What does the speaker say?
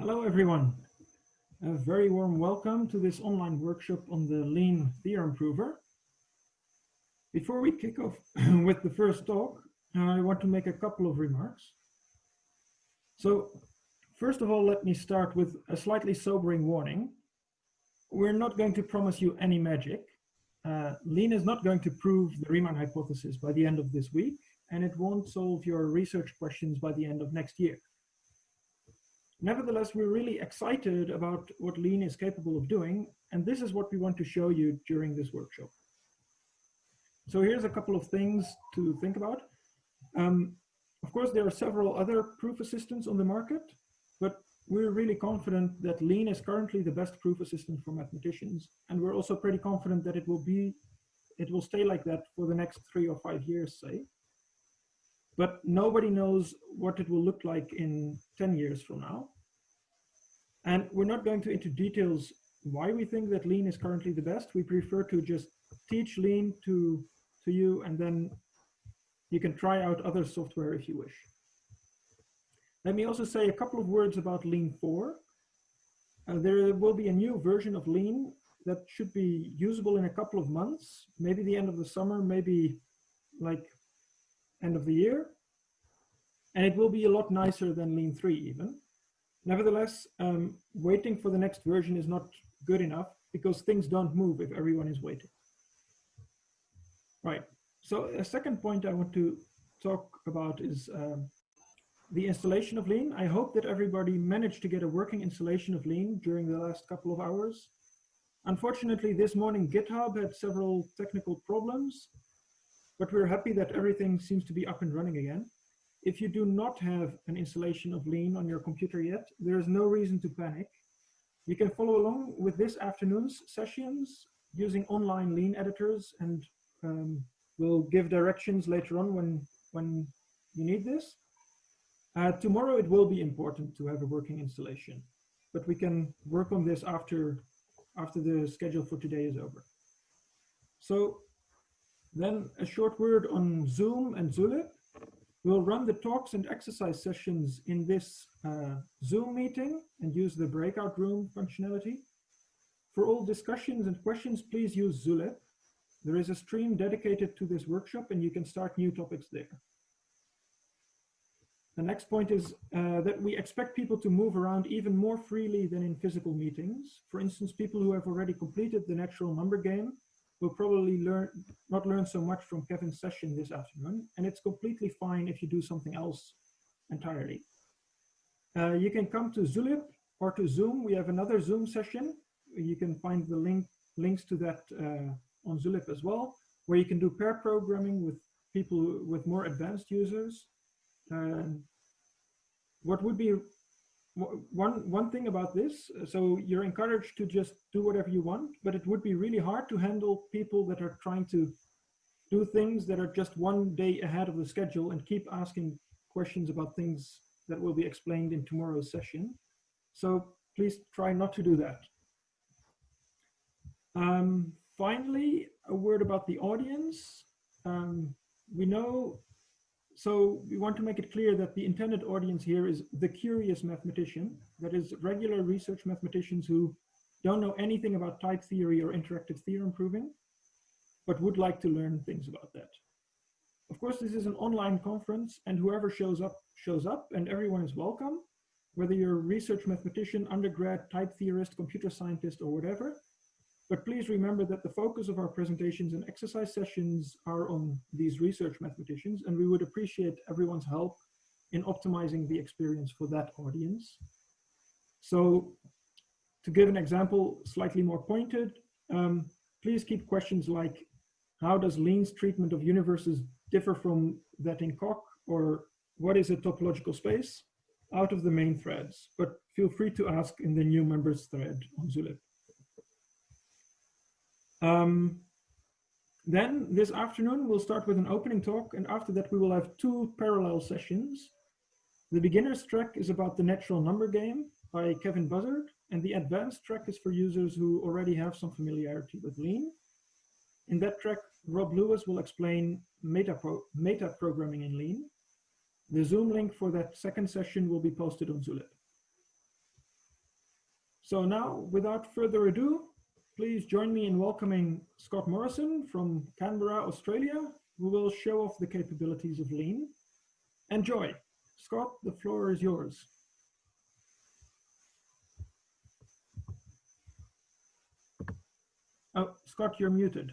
Hello everyone. A very warm welcome to this online workshop on the Lean Theorem Prover. Before we kick off with the first talk, I want to make a couple of remarks. So, first of all, let me start with a slightly sobering warning. We're not going to promise you any magic. Lean is not going to prove the Riemann hypothesis by the end of this week, and it won't solve your research questions by the end of next year. Nevertheless, we're really excited about what Lean is capable of doing, and this is what we want to show you during this workshop. So here's a couple of things to think about. Of course, there are several other proof assistants on the market, but we're really confident that Lean is currently the best proof assistant for mathematicians, and we're also pretty confident that it will stay like that for the next 3 or 5 years, say. But nobody knows what it will look like in 10 years from now. And we're not going to into details why we think that Lean is currently the best. We prefer to just teach Lean to you, and then you can try out other software if you wish. Let me also say a couple of words about Lean 4. There will be a new version of Lean that should be usable in a couple of months, maybe the end of the summer, maybe like end of the year, and it will be a lot nicer than Lean 3 even. Nevertheless, waiting for the next version is not good enough because things don't move if everyone is waiting. Right, so a second point I want to talk about is the installation of Lean. I hope that everybody managed to get a working installation of Lean during the last couple of hours. Unfortunately, this morning GitHub had several technical problems, but we're happy that everything seems to be up and running again. If you do not have an installation of Lean on your computer yet, there is no reason to panic. You can follow along with this afternoon's sessions using online Lean editors, and we'll give directions later on when you need this. Tomorrow it will be important to have a working installation, but we can work on this after the schedule for today is over. So, then a short word on Zoom and Zulip. We'll run the talks and exercise sessions in this Zoom meeting and use the breakout room functionality. For all discussions and questions, please use Zulip. There is a stream dedicated to this workshop and you can start new topics there. The next point is that we expect people to move around even more freely than in physical meetings. For instance, people who have already completed the natural number game will probably not learn so much from Kevin's session this afternoon, and it's completely fine if you do something else entirely. You can come to Zulip or to Zoom. We have another Zoom session. You can find the links to that on Zulip as well, where you can do pair programming with people with more advanced users. What would be one thing about this, so you're encouraged to just do whatever you want, but it would be really hard to handle people that are trying to do things that are just one day ahead of the schedule and keep asking questions about things that will be explained in tomorrow's session. So please try not to do that. Finally, a word about the audience. So we want to make it clear that the intended audience here is the curious mathematician, that is regular research mathematicians who don't know anything about type theory or interactive theorem proving, but would like to learn things about that. Of course, this is an online conference and whoever shows up and everyone is welcome, whether you're a research mathematician, undergrad, type theorist, computer scientist, or whatever. But please remember that the focus of our presentations and exercise sessions are on these research mathematicians, and we would appreciate everyone's help in optimizing the experience for that audience. So to give an example, slightly more pointed, please keep questions like, how does Lean's treatment of universes differ from that in Coq, or what is a topological space, out of the main threads, but feel free to ask in the new members thread on Zulip. Then this afternoon, we'll start with an opening talk, and after that we will have 2 parallel sessions. The beginner's track is about the natural number game by Kevin Buzzard, and the advanced track is for users who already have some familiarity with Lean. In that track, Rob Lewis will explain meta programming in Lean. The Zoom link for that second session will be posted on Zulip. So now, without further ado, please join me in welcoming Scott Morrison from Canberra, Australia, who will show off the capabilities of Lean. Enjoy. Scott, the floor is yours. Oh, Scott, you're muted.